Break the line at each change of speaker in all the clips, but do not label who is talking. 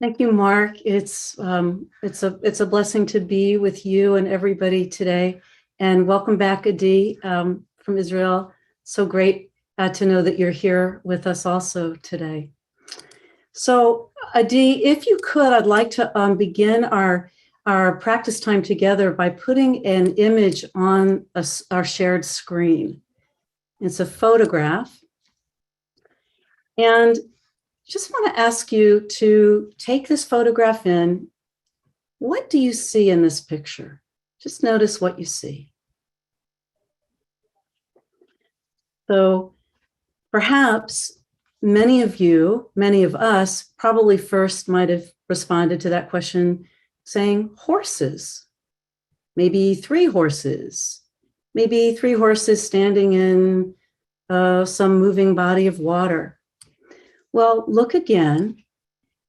Thank you, Mark. It's a blessing to be with you and everybody today. And welcome back, Adi, from Israel. So great to know that you're here with us also today. So, Adi, if you could, I'd like to begin our practice time together by putting an image on our shared screen. It's a photograph. And just want to ask you to take this photograph in. What do you see in this picture? Just notice what you see. So perhaps many of us probably first might have responded to that question saying horses, maybe three horses standing in some moving body of water. Well, look again,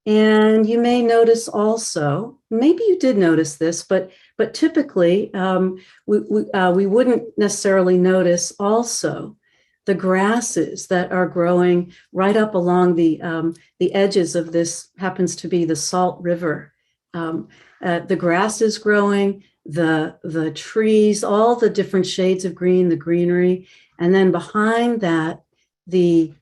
and you may notice also, maybe you did notice this, but typically we wouldn't necessarily notice also the grasses that are growing right up along the edges of this, happens to be the Salt River. The grass is growing, the trees, all the different shades of green, the greenery, and then behind that, the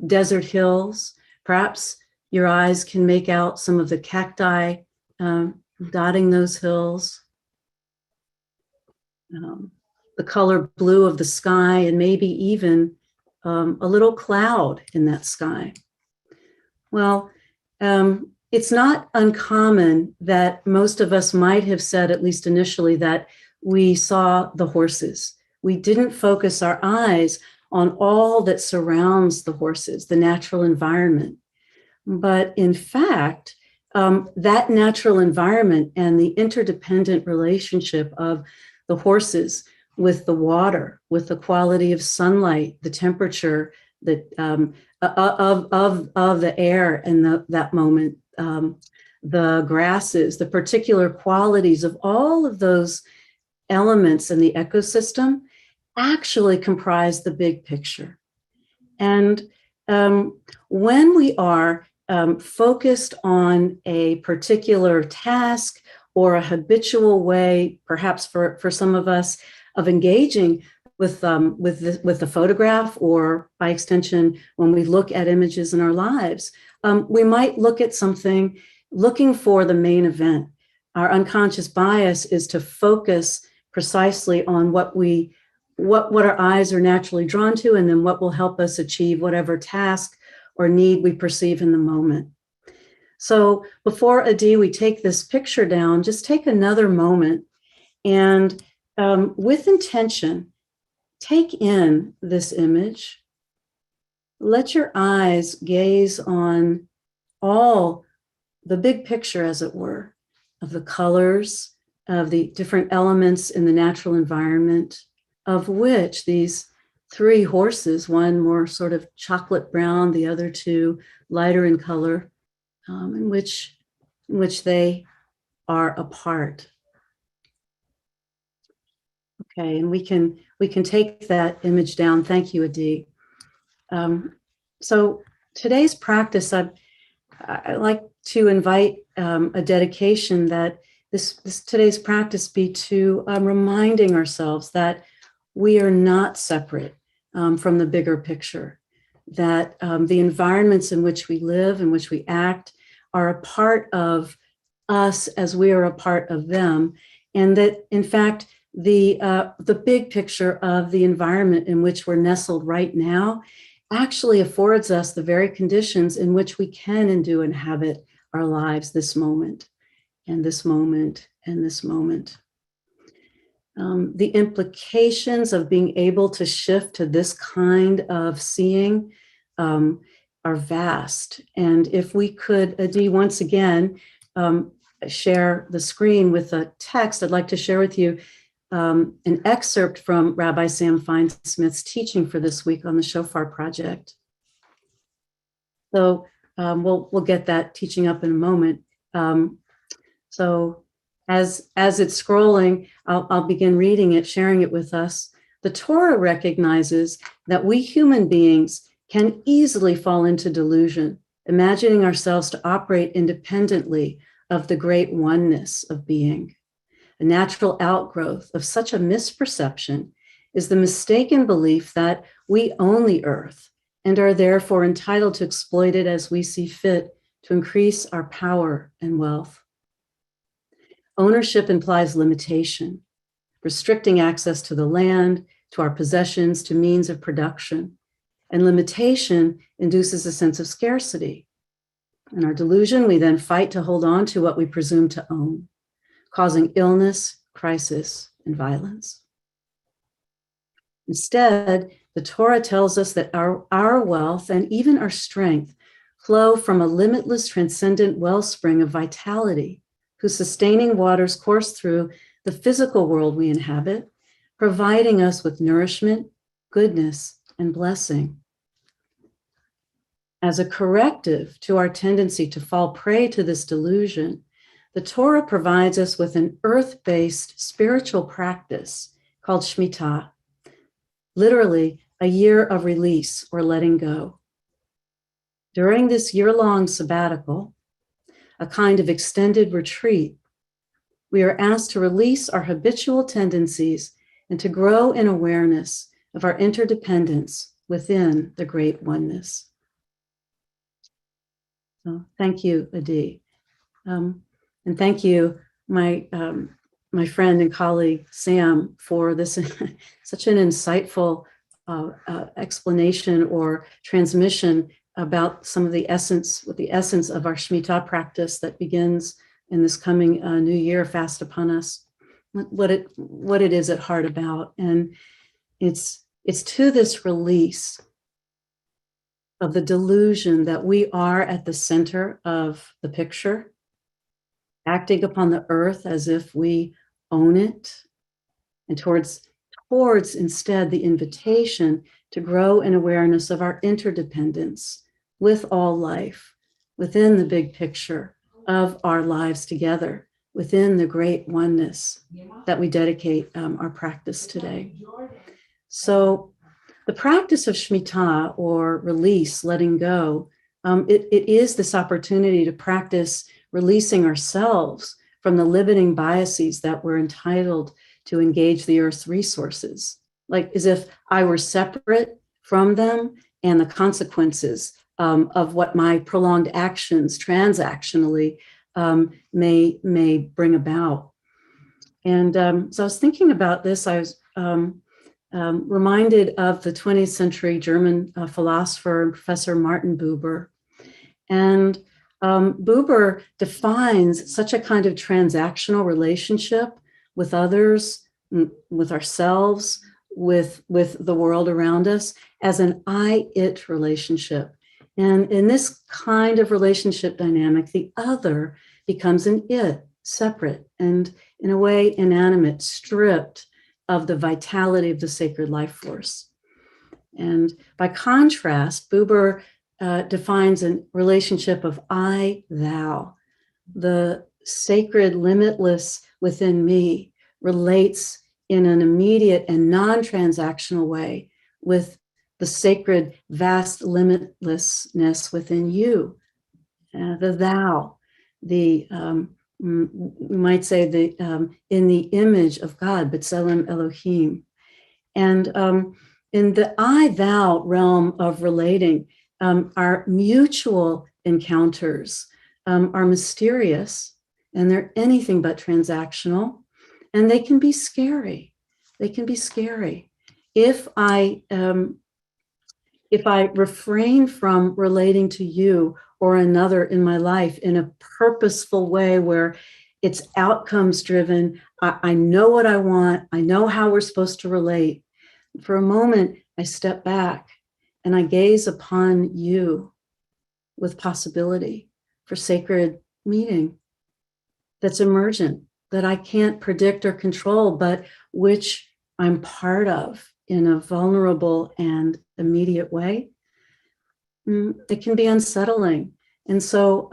desert hills. Perhaps your eyes can make out some of the cacti dotting those hills. The color blue of the sky, and maybe even a little cloud in that sky. Well, it's not uncommon that most of us might have said, at least initially, that we saw the horses. We didn't focus our eyes on all that surrounds the horses, the natural environment. But in fact, that natural environment and the interdependent relationship of the horses with the water, with the quality of sunlight, the temperature that of the air in that moment, the grasses, the particular qualities of all of those elements in the ecosystem actually comprise the big picture. And when we are focused on a particular task or a habitual way, perhaps for some of us, of engaging with the photograph, or by extension, when we look at images in our lives, we might look at something looking for the main event. Our unconscious bias is to focus precisely on what our eyes are naturally drawn to, and then what will help us achieve whatever task or need we perceive in the moment. So before, Adi, we take this picture down, just take another moment and with intention, take in this image. Let your eyes gaze on all the big picture, as it were, of the colors, of the different elements in the natural environment, of which these three horses, one more sort of chocolate brown, the other two lighter in color, in which they are a part. Okay, and we can take that image down. Thank you, Adi. So today's practice, I'd like to invite a dedication that this today's practice be to reminding ourselves that we are not separate from the bigger picture, that the environments in which we live, in which we act, are a part of us as we are a part of them, and that, in fact, the big picture of the environment in which we're nestled right now actually affords us the very conditions in which we can and do inhabit our lives this moment, and this moment, and this moment. The implications of being able to shift to this kind of seeing are vast. And if we could, Adi, once again, share the screen with a text, I'd like to share with you an excerpt from Rabbi Sam Feinsmith's teaching for this week on the Shofar Project. So we'll get that teaching up in a moment. So as it's scrolling, I'll begin reading it, sharing it with us. The Torah recognizes that we human beings can easily fall into delusion imagining ourselves to operate independently of the great oneness of being. A natural outgrowth of such a misperception is the mistaken belief that we own the earth and are therefore entitled to exploit it as we see fit to increase our power and wealth. Ownership implies limitation, restricting access to the land, to our possessions, to means of production. And limitation induces a sense of scarcity. In our delusion, we then fight to hold on to what we presume to own, causing illness, crisis, and violence. Instead, the Torah tells us that our wealth and even our strength flow from a limitless, transcendent wellspring of vitality, whose sustaining waters course through the physical world we inhabit, providing us with nourishment, goodness, and blessing. As a corrective to our tendency to fall prey to this delusion, the Torah provides us with an earth-based spiritual practice called Shemitah, literally a year of release or letting go. During this year-long sabbatical, a kind of extended retreat, we are asked to release our habitual tendencies and to grow in awareness of our interdependence within the great oneness. So thank you, Adi. And thank you, my friend and colleague, Sam, for this such an insightful explanation or transmission about some of the essence of our Shemitah practice that begins in this coming new year fast upon us, what it is at heart about. And it's to this release of the delusion that we are at the center of the picture, acting upon the earth as if we own it, and towards instead the invitation to grow in awareness of our interdependence with all life, within the big picture of our lives together, within the great oneness that we dedicate our practice today. So the practice of Shemitah, or release, letting go, it is this opportunity to practice releasing ourselves from the limiting biases that we're entitled to engage the earth's resources, like as if I were separate from them and the consequences of what my prolonged actions transactionally may bring about. And so I was thinking about this. I was reminded of the 20th century German philosopher and professor Martin Buber. And Buber defines such a kind of transactional relationship with others, with ourselves, with the world around us as an I-it relationship. And in this kind of relationship dynamic, the other becomes an it, separate, and in a way inanimate, stripped of the vitality of the sacred life force. And by contrast, Buber defines a relationship of I, thou. The sacred, limitless within me relates in an immediate and non-transactional way with the sacred, vast limitlessness within you. The thou, we might say in the image of God, B'Tselem Elohim. And in the I-thou realm of relating, our mutual encounters are mysterious, and they're anything but transactional, and they can be scary. They can be scary. If I refrain from relating to you or another in my life in a purposeful way where it's outcomes driven, I know what I want, I know how we're supposed to relate. For a moment, I step back and I gaze upon you with possibility for sacred meeting that's emergent, that I can't predict or control, but which I'm part of in a vulnerable and immediate way. It can be unsettling. And so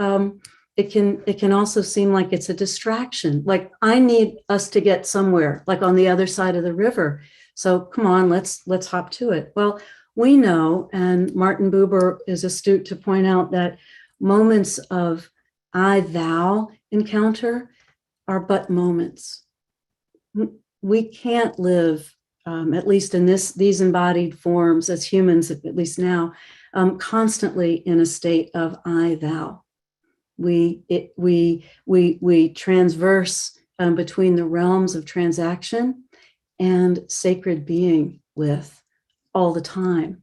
it can also seem like it's a distraction. Like I need us to get somewhere, like on the other side of the river. So come on, let's hop to it. Well, we know, and Martin Buber is astute to point out that moments of I-thou encounter are but moments. We can't live, at least in these embodied forms as humans, at least now, constantly in a state of I-thou. We transverse between the realms of transaction and sacred being with all the time.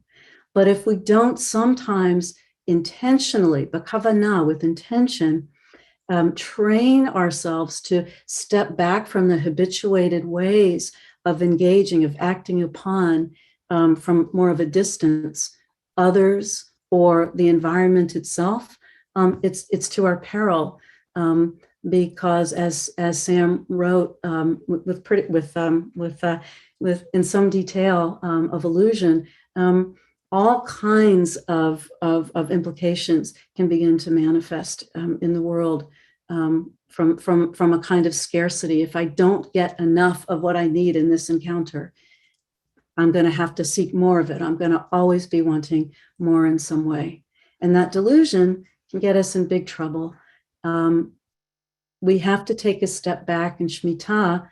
But if we don't sometimes intentionally, bakavana, with intention, train ourselves to step back from the habituated ways of engaging, of acting upon, from more of a distance, others or the environment itself, it's to our peril, because as Sam wrote, with in some detail of illusion, all kinds of implications can begin to manifest in the world, from a kind of scarcity. If I don't get enough of what I need in this encounter, I'm going to have to seek more of it. I'm going to always be wanting more in some way. And that delusion can get us in big trouble. We have to take a step back, and Shemitah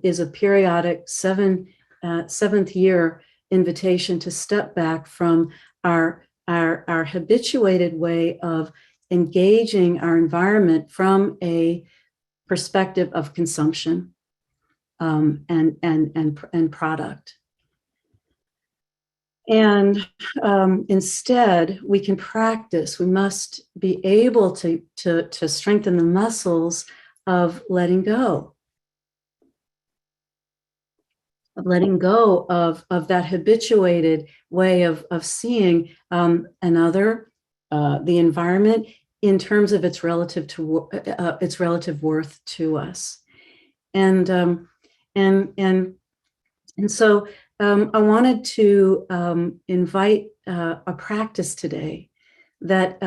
is a periodic seventh year invitation to step back from our habituated way of engaging our environment from a perspective of consumption, and product. And instead, we can practice. We must be able to strengthen the muscles of letting go. Of letting go of that habituated way of seeing another, the environment, in terms of its relative worth to us. And so I wanted to invite a practice today that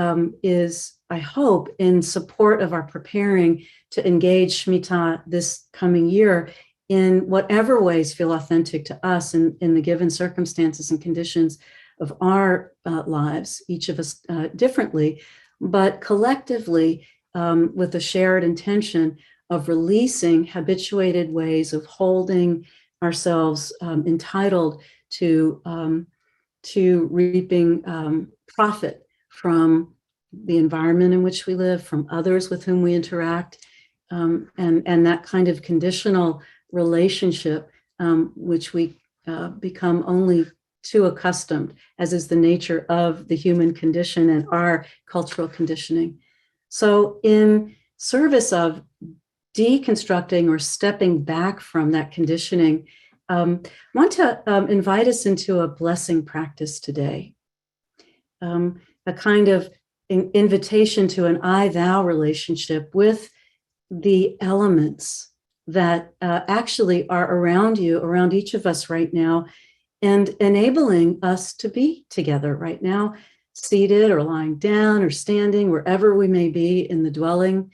is, I hope, in support of our preparing to engage Shemitah this coming year in whatever ways feel authentic to us in the given circumstances and conditions of our lives, each of us differently, but collectively with a shared intention of releasing habituated ways of holding ourselves entitled to reaping profit from the environment in which we live, from others with whom we interact, and that kind of conditional relationship, which we become only too accustomed, as is the nature of the human condition and our cultural conditioning. So in service of deconstructing or stepping back from that conditioning, I want to invite us into a blessing practice today, a kind of invitation to an I-thou relationship with the elements that actually are around you, around each of us right now, and enabling us to be together right now, seated or lying down or standing, wherever we may be in the dwelling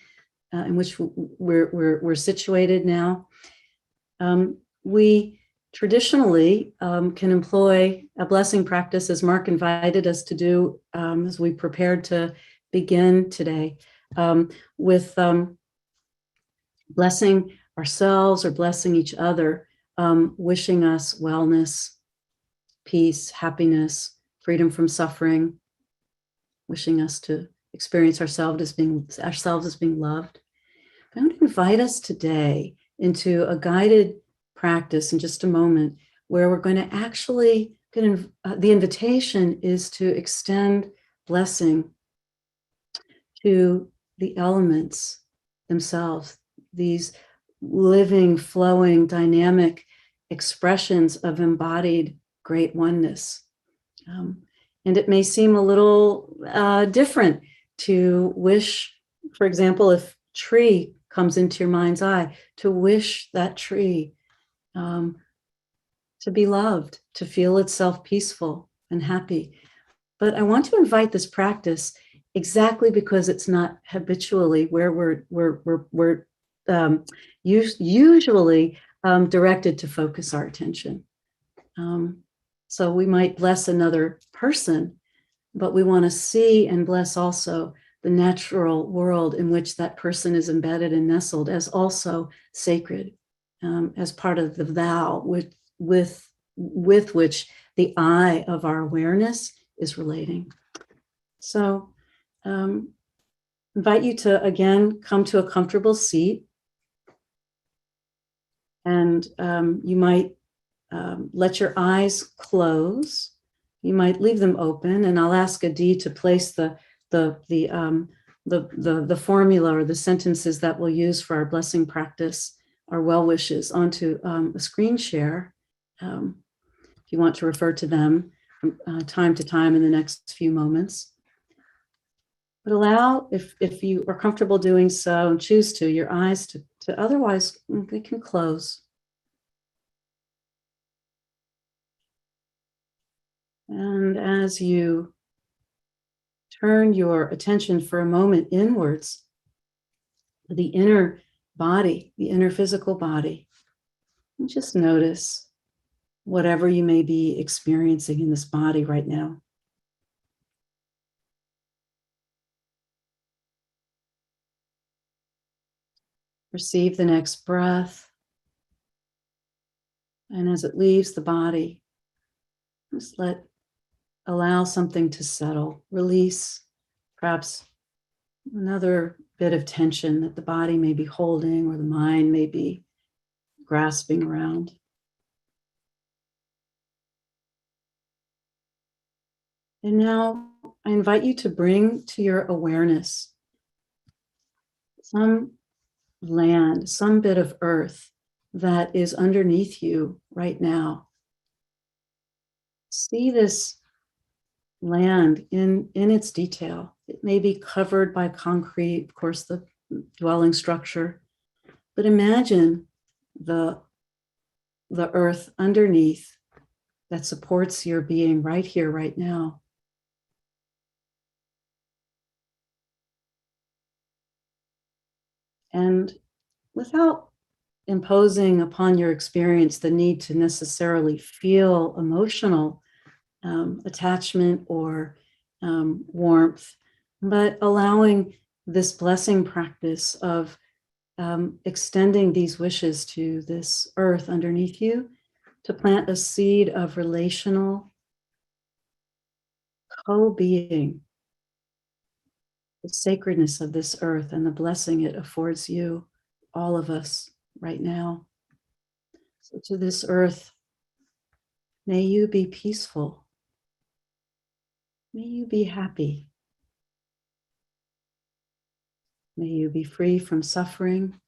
in which we're situated now. We traditionally can employ a blessing practice, as Mark invited us to do as we prepared to begin today, with blessing ourselves or blessing each other, wishing us wellness, peace, happiness, freedom from suffering, wishing us to experience ourselves as being loved. I want to invite us today into a guided practice in just a moment, where we're going to actually, the invitation is to extend blessing to the elements themselves, these living, flowing, dynamic expressions of embodied great oneness. And it may seem a little different to wish, for example, if tree comes into your mind's eye, to wish that tree to be loved, to feel itself peaceful and happy. But I want to invite this practice exactly because it's not habitually where we're usually directed to focus our attention. So we might bless another person, but we want to see and bless also the natural world in which that person is embedded and nestled as also sacred, as part of the thou with which the I of our awareness is relating. So invite you to, again, come to a comfortable seat. And you might let your eyes close. You might leave them open, and I'll ask Adi to place the formula or the sentences that we'll use for our blessing practice, our well wishes, onto a screen share. If you want to refer to them from time to time in the next few moments. But allow, if you are comfortable doing so and choose to, your eyes to otherwise, they can close. And as you turn your attention for a moment inwards, the inner body, the inner physical body, and just notice whatever you may be experiencing in this body right now. Receive the next breath. And as it leaves the body, just allow something to settle, release perhaps another bit of tension that the body may be holding or the mind may be grasping around. And now I invite you to bring to your awareness some land, some bit of earth that is underneath you right now. See this land in its detail. It may be covered by concrete, of course, the dwelling structure, but imagine the earth underneath that supports your being right here, right now. And without imposing upon your experience the need to necessarily feel emotional attachment or warmth, but allowing this blessing practice of extending these wishes to this earth underneath you to plant a seed of relational co-being, the sacredness of this earth and the blessing it affords you, all of us right now. So to this earth, may you be peaceful. May you be happy. May you be free from suffering.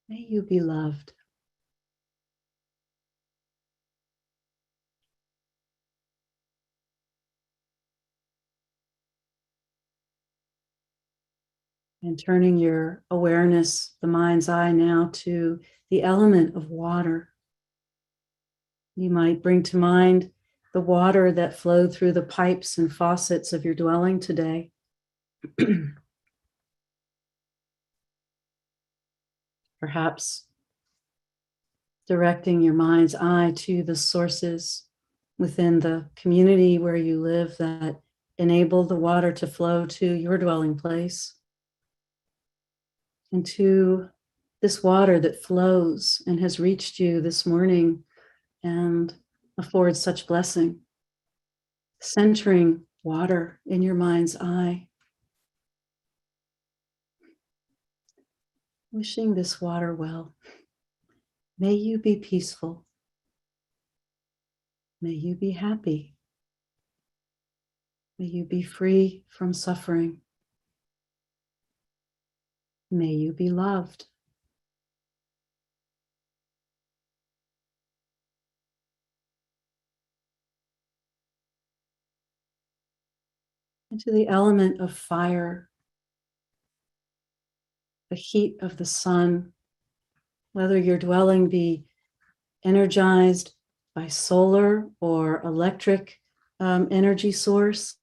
May you be loved. And turning your awareness, the mind's eye now to the element of water. You might bring to mind the water that flowed through the pipes and faucets of your dwelling today. Perhaps directing your mind's eye to the sources within the community where you live that enable the water to flow to your dwelling place, and to this water that flows and has reached you this morning and affords such blessing. Centering water in your mind's eye. Wishing this water well. May you be peaceful. May you be happy. May you be free from suffering. May you be loved. And to the element of fire, the heat of the sun, whether your dwelling be energized by solar or electric energy source,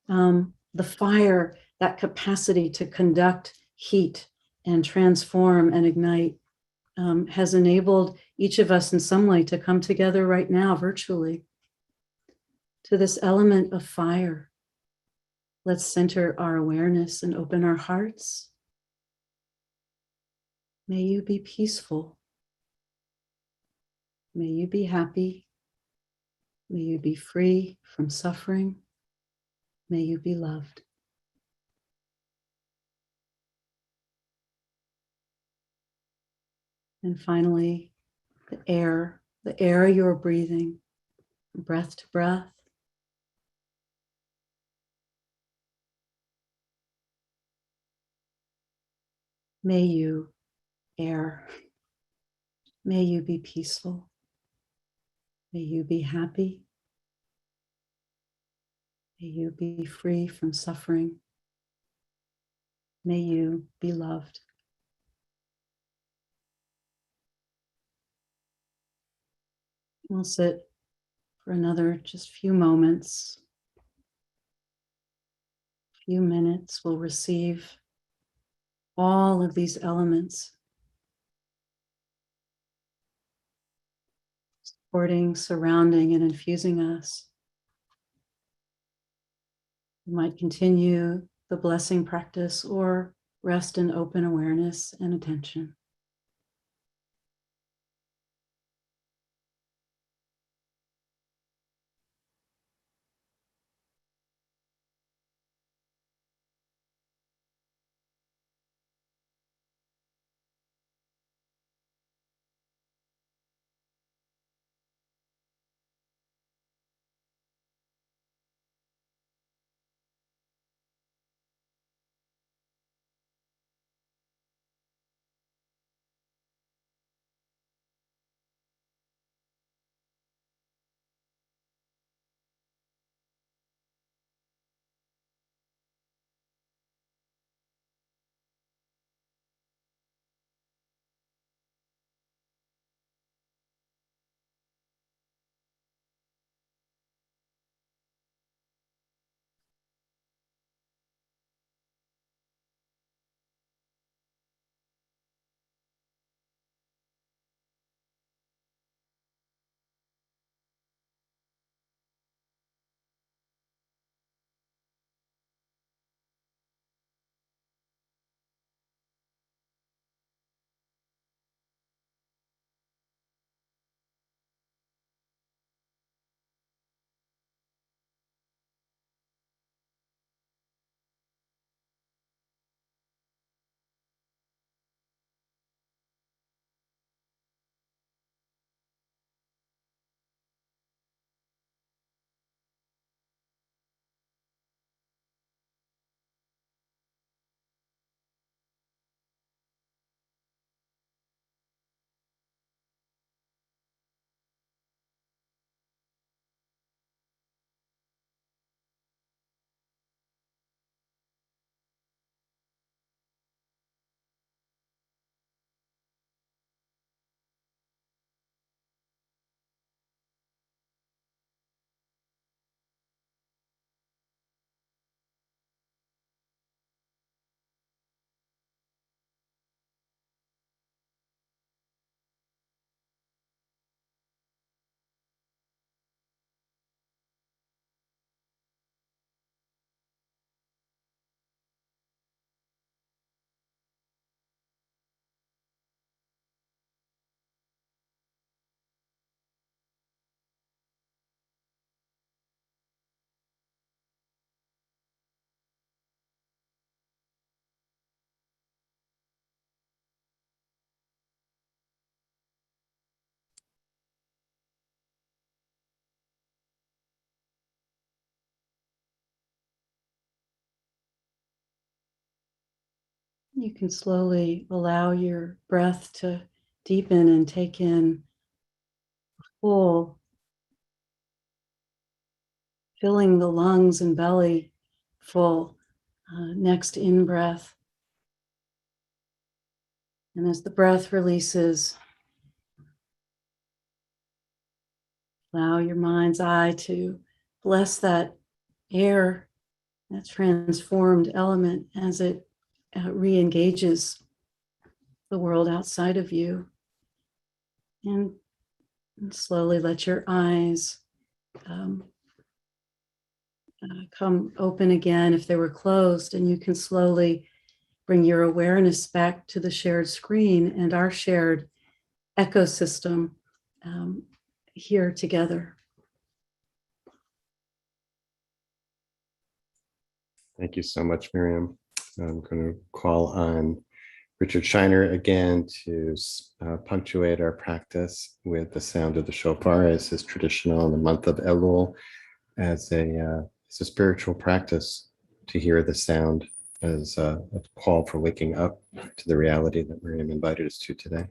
the fire, that capacity to conduct heat and transform and ignite, has enabled each of us in some way to come together right now virtually. to this element of fire. Let's center our awareness and open our hearts. May you be peaceful. May you be happy. May you be free from suffering. May you be loved. And finally, the air you're breathing, breath to breath. May you air. May you be peaceful. May you be happy. May you be free from suffering. May you be loved. We'll sit for another just few moments, few minutes. We'll receive all of these elements, supporting, surrounding, and infusing us. We might continue the blessing practice or rest in open awareness and attention. You can slowly allow your breath to deepen and take in full, filling the lungs and belly full. Next in breath. And as the breath releases, allow your mind's eye to bless that air, that transformed element as it re-engages the world outside of you. And slowly let your eyes come open again if they were closed, and you can slowly bring your awareness back to the shared screen and our shared ecosystem here together.
Thank you so much, Myriam. I'm going to call on Richard Shiner again to punctuate our practice with the sound of the shofar, as is traditional in the month of Elul, as a spiritual practice to hear the sound as a call for waking up to the reality that Myriam invited us to today.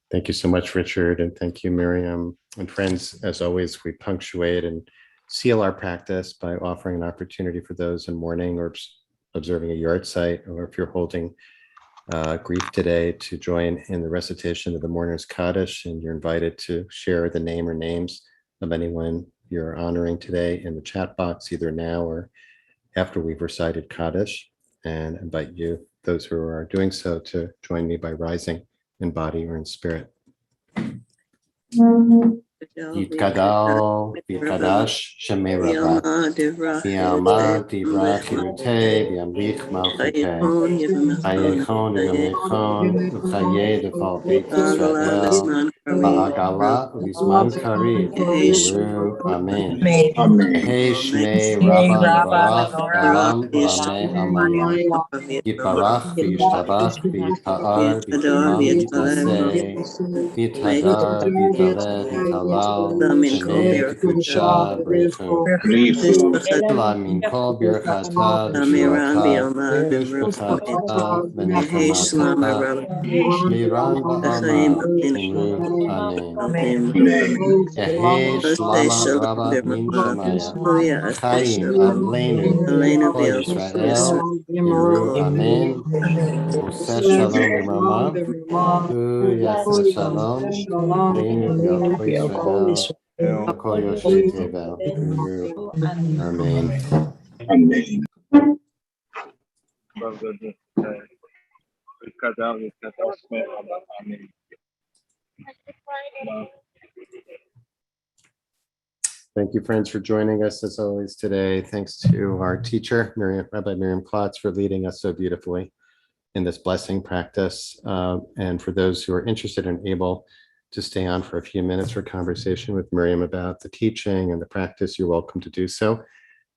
Thank you so much, Richard, and thank you, Myriam. And friends, as always, we punctuate and seal our practice by offering an opportunity for those in mourning or observing a yard site, or if you're holding grief today, to join in the recitation of the Mourner's Kaddish, and you're invited to share the name or names of anyone you're honoring today in the chat box, either now or after we've recited Kaddish, and invite you, those who are doing so, to join me by rising in body or in spirit. Yitkadal, Yitkadash, Shemei Rabbi, V'yama Divrach Yirutei, V'yamlich Malchutei, Hayechon V'yamechon, V'chayei Deval Beit Yisrael, Ba'agala V'zman Kariv, V'yiru, Amen. Hey Shmei Rabba Yivarach, Olam V'amei Amen. Yiparach V'yishtabach V'yitpa'ar V'yitmam V'yitnaseh V'yithadar V'yitale V'yitalal Shemei V'kudsha B'reichu Ela Min Kol Birchata V'Shuata V'Ushbechata V'Nechamata Shmiran Ba'alma Imru Amen. Yehei Shlama Rabba Min Shemaya Chaim Aleinu Kol Yisrael Imru Amen. Useh Shalom B'Mama Hu Yaseh Shalom Aleinu V'Al Kol Yisrael V'Kol Yoshei Tevel Imru Amen.
Amen.
Thank you, friends, for joining us as always today. Thanks to our teacher, Rabbi Myriam Klotz, for leading us so beautifully in this blessing practice. And for those who are interested and able to stay on for a few minutes for conversation with Myriam about the teaching and the practice, you're welcome to do so.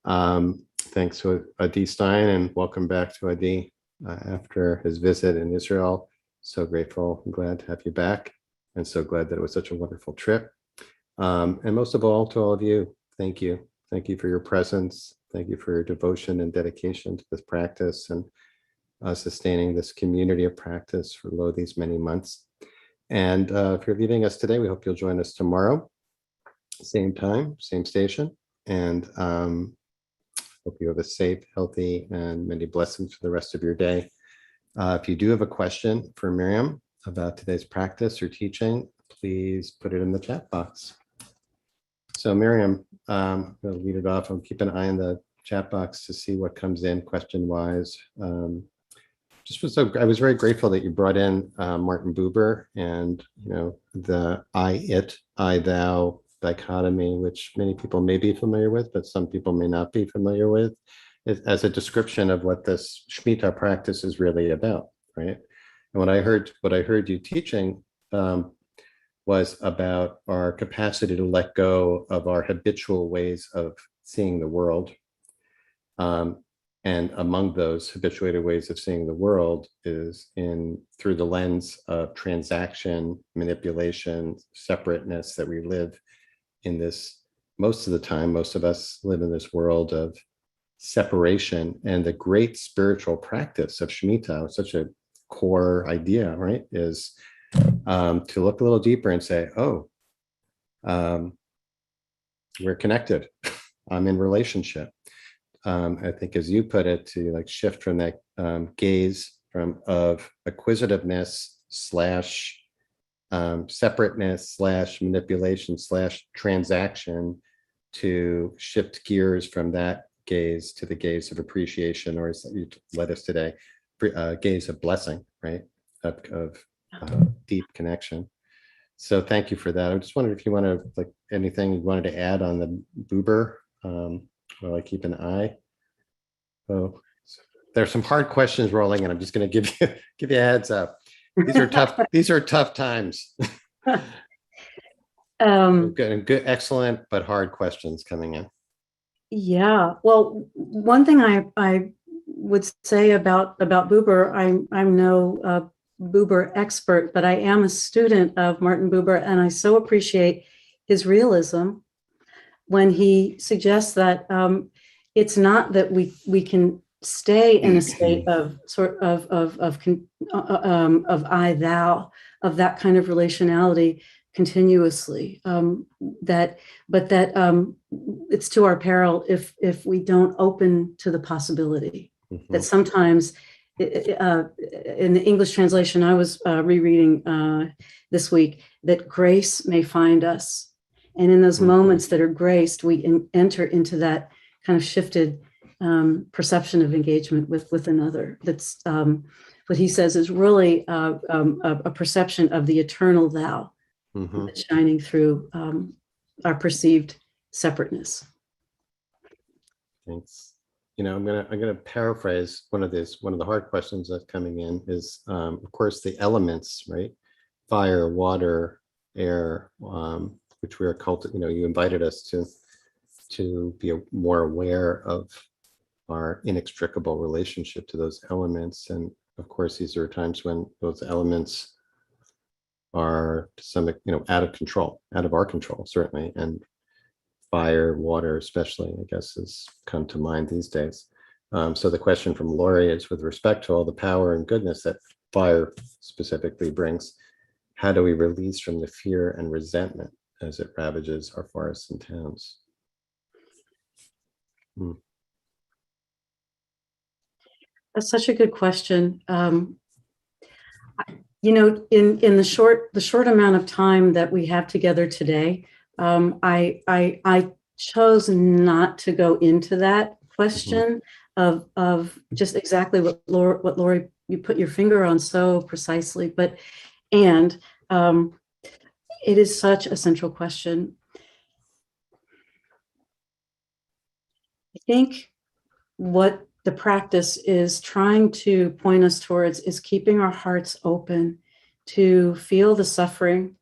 Thanks to Adi Stein, and welcome back to Adi after his visit in Israel. So grateful and glad to have you back, and so glad that it was such a wonderful trip. And most of all, to all of you, thank you. Thank you for your presence. Thank you for your devotion and dedication to this practice, and sustaining this community of practice for these many months. And if you're leaving us today, we hope you'll join us tomorrow, same time, same station. And hope you have a safe, healthy, and many blessings for the rest of your day. If you do have a question for Myriam about today's practice or teaching, please put it in the chat box. So Myriam, I'm going to lead it off. I'll keep an eye on the chat box to see what comes in question-wise. I was very grateful that you brought in Martin Buber and the I-it, I-thou dichotomy, which many people may be familiar with, but some people may not be familiar with, as a description of what this Shemitah practice is really about, right? And what I heard you teaching was about our capacity to let go of our habitual ways of seeing the world. And among those habituated ways of seeing the world is through the lens of transaction, manipulation, separateness, that we live in this, most of the time, most of us live in this world of separation. And the great spiritual practice of Shemitah, such a core idea, right, is to look a little deeper and say, we're connected. I'm in relationship. I think, as you put it, to like shift from that gaze of acquisitiveness slash separateness slash manipulation slash transaction, to shift gears from that gaze to the gaze of appreciation, or as you led us today, gaze of blessing, right? Of deep connection. So thank you for that. I just wondered if you want to, like, anything you wanted to add on the Buber, while I keep an eye. Oh, there's some hard questions rolling, and I'm just going to give you a heads up. These are tough. These are tough times. Good, excellent, but hard questions coming in.
Yeah. Well, one thing I would say about Buber, I'm no Buber expert, but I am a student of Martin Buber, and I so appreciate his realism when he suggests that it's not that we can stay in a state of sort of I thou, of that kind of relationality continuously, but that it's to our peril if we don't open to the possibility that sometimes in the English translation I was rereading this week, that grace may find us. And in those moments that are graced, we enter into that kind of shifted perception of engagement with another. That's what he says is really a perception of the eternal thou, that's shining through our perceived separateness.
Thanks. I'm gonna paraphrase one of the hard questions that's coming in is, of course, the elements, right? Fire, water, air, which we are you invited us to be more aware of our inextricable relationship to those elements. And of course, these are times when those elements are to some, out of our control, certainly. And fire, water, especially, I guess, has come to mind these days. So the question from Lori is, with respect to all the power and goodness that fire specifically brings, how do we release from the fear and resentment as it ravages our forests and towns?
That's such a good question. In the short amount of time that we have together today, I chose not to go into that question of just exactly what Lori, you put your finger on so precisely, it is such a central question. I think what the practice is trying to point us towards is keeping our hearts open to feel the suffering,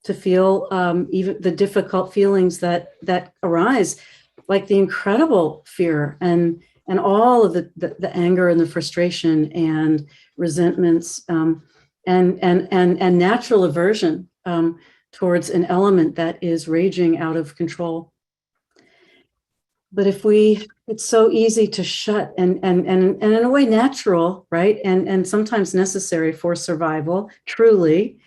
to feel even the difficult feelings that arise, like the incredible fear and all of the anger and the frustration and resentments, and natural aversion towards an element that is raging out of control. But it's so easy to shut and in a way natural, right? And sometimes necessary for survival, truly.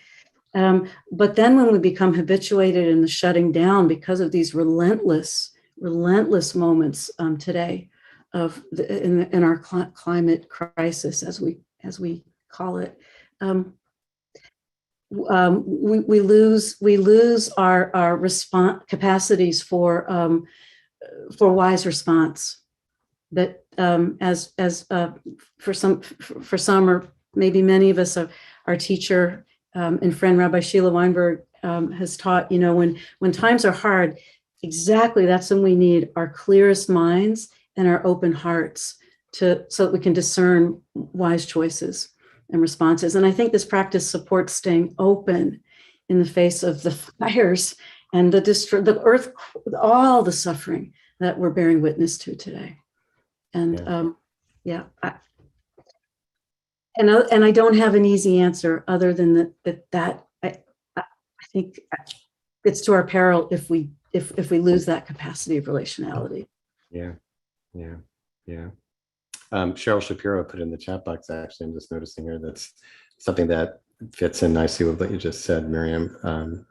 But then when we become habituated in the shutting down because of these relentless moments today in our climate crisis, as we call it, we lose our response capacities for wise response. That as for some or maybe many of us, our teacher and friend Rabbi Sheila Weinberg has taught, when times are hard, exactly that's when we need our clearest minds and our open hearts so that we can discern wise choices and responses. And I think this practice supports staying open in the face of the fires and the earth, all the suffering that we're bearing witness to today. And and I don't have an easy answer other than that I think it's to our peril if we lose that capacity of relationality.
Yeah. Cheryl Shapiro put in the chat box, actually, I'm just noticing here, that's something that fits in nicely with what you just said, Myriam.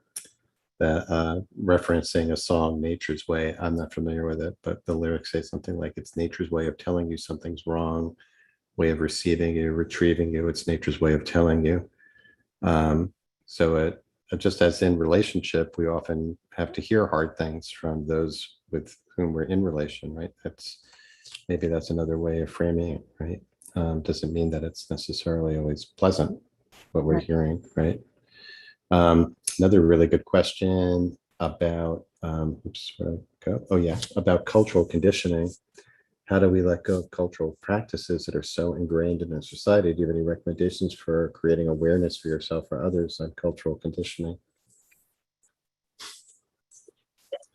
referencing a song, Nature's Way. I'm not familiar with it, but the lyrics say something like it's nature's way of telling you something's wrong, way of receiving you, retrieving you. It's nature's way of telling you. So just as in relationship, we often have to hear hard things from those with whom we're in relation, right? Maybe that's another way of framing it, right? Doesn't mean that it's necessarily always pleasant, what we're hearing, right? Another really good question about, oops, where did I go? Oh yeah, about cultural conditioning. How do we let go of cultural practices that are so ingrained in our society? Do you have any recommendations for creating awareness for yourself or others on cultural conditioning?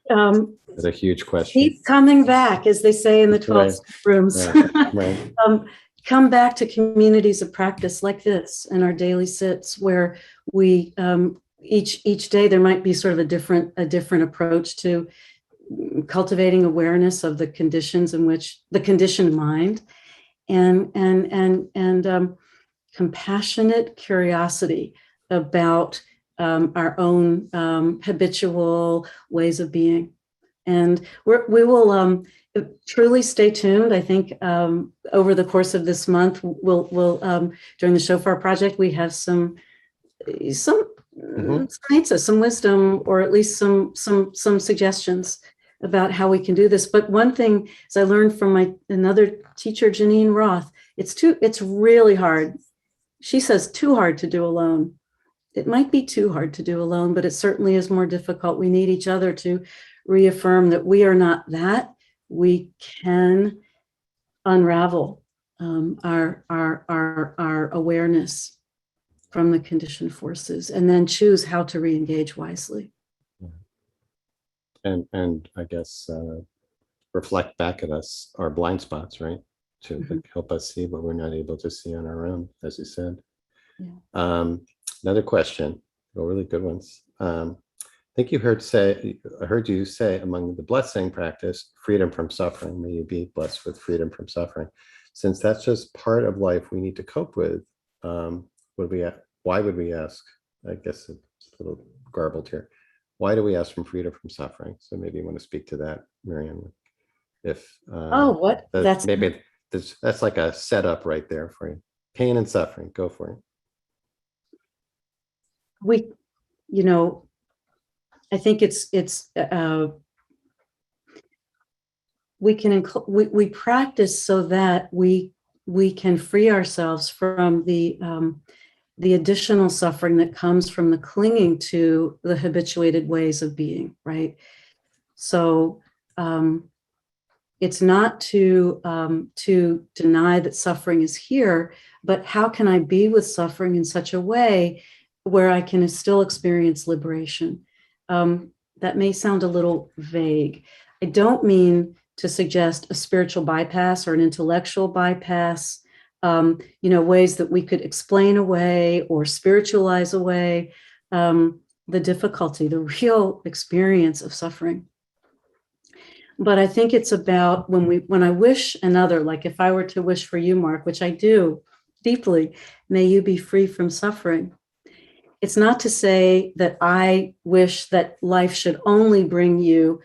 That's a huge question.
Keep coming back, as they say in the 12 rooms.
Right.
Come back to communities of practice like this in our daily sits, where we each day there might be sort of a different approach to cultivating awareness of the conditions in which the conditioned mind, and compassionate curiosity about our own habitual ways of being. And we will truly stay tuned. I think over the course of this month, we'll during the Shofar Project, we have some answers, some wisdom, or at least some suggestions about how we can do this. But one thing, as I learned from another teacher, Janine Roth, it's really hard. She says too hard to do alone. It might be too hard to do alone, but it certainly is more difficult. We need each other to reaffirm that we are not that. We can unravel our awareness from the conditioned forces, and then choose how to re-engage wisely.
And I guess reflect back at us our blind spots, right? To help us see what we're not able to see on our own, as you said. Yeah. Another question, really good ones. I think I heard you say among the blessing practice, freedom from suffering. May you be blessed with freedom from suffering. Since that's just part of life we need to cope with, why would we ask? I guess it's a little garbled here. Why do we ask for freedom from suffering? So maybe you want to speak to that, Myriam. If that's like a setup right there for you. Pain and suffering. Go for it.
I think we practice so that we can free ourselves from the additional suffering that comes from the clinging to the habituated ways of being, right? So it's not to deny that suffering is here, but how can I be with suffering in such a way where I can still experience liberation? That may sound a little vague. I don't mean to suggest a spiritual bypass or an intellectual bypass, ways that we could explain away or spiritualize away the difficulty, the real experience of suffering. But I think it's about when I wish another, like if I were to wish for you, Mark, which I do deeply, may you be free from suffering. It's not to say that I wish that life should only bring you,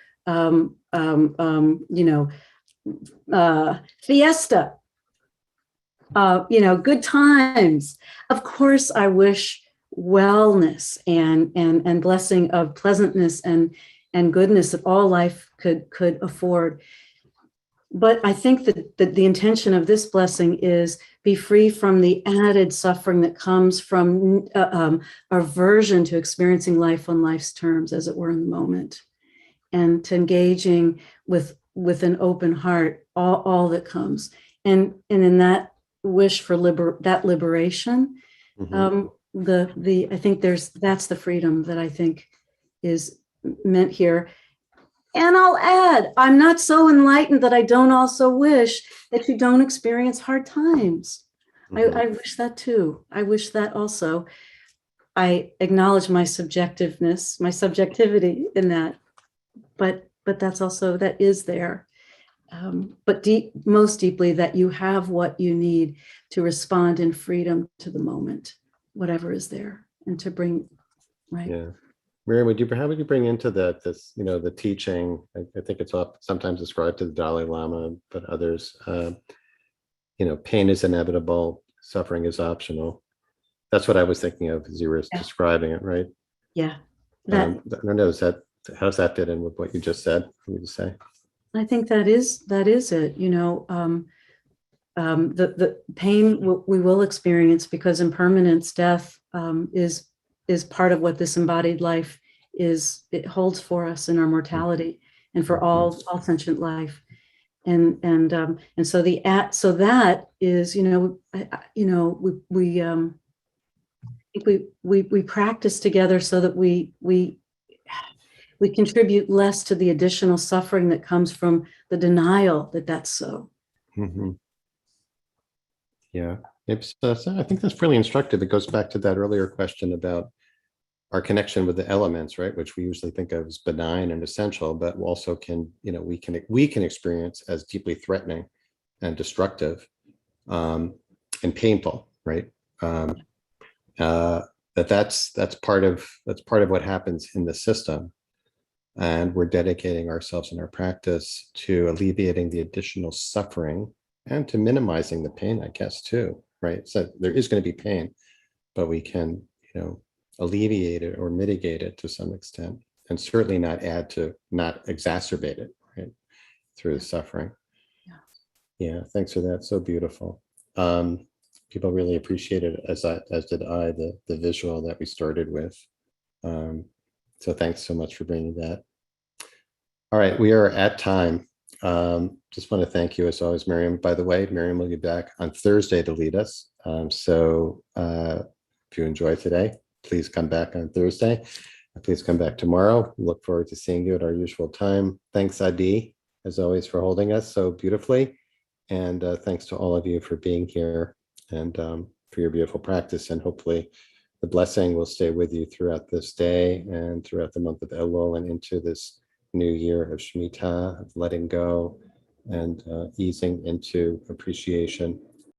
fiesta, good times. Of course, I wish wellness and blessing of pleasantness and goodness that all life could afford. But I think that the intention of this blessing is be free from the added suffering that comes from aversion to experiencing life on life's terms, as it were, in the moment, and to engaging with an open heart all that comes, and in that wish for liberation. I think that's the freedom that I think is meant here. And I'll add, I'm not so enlightened that I don't also wish that you don't experience hard times. I wish that too. I wish that also. I acknowledge my subjectiveness, my subjectivity in that, but that's also, that is there. But most deeply, that you have what you need to respond in freedom to the moment, whatever is there, and to bring, right?
Yeah. Myriam, how would you bring into that this, the teaching? I think it's sometimes ascribed to the Dalai Lama, but others, pain is inevitable, suffering is optional. That's what I was thinking of as you were
Yeah.
describing it, right?
Yeah.
I don't know, how does that fit in with what you just said? What did you say?
I think that is it. The pain we will experience, because impermanence, death, is part of what this embodied life is. It holds for us in our mortality and for all sentient life. And so that is, I think we practice together so that we contribute less to the additional suffering that comes from the denial that that's so.
Mm-hmm. Yeah, I think that's really instructive. It goes back to that earlier question about our connection with the elements, right? Which we usually think of as benign and essential, but also we can experience as deeply threatening and destructive, and painful, right? That's part of what happens in the system, and we're dedicating ourselves in our practice to alleviating the additional suffering and to minimizing the pain, I guess, too, right? So there is going to be pain, but we can, alleviate it or mitigate it to some extent, and certainly not exacerbate it, right, through the suffering. Yeah, thanks for that. So beautiful. People really appreciated, as did I, the visual that we started with. So thanks so much for bringing that. All right, we are at time. Just want to thank you as always, Myriam. By the way, Myriam will be back on Thursday to lead us. So if you enjoy today, please come back on Thursday. Please come back tomorrow. Look forward to seeing you at our usual time. Thanks, Adi, as always, for holding us so beautifully. And thanks to all of you for being here and for your beautiful practice. And hopefully the blessing will stay with you throughout this day and throughout the month of Elul and into this new year of Shemitah, of letting go and easing into appreciation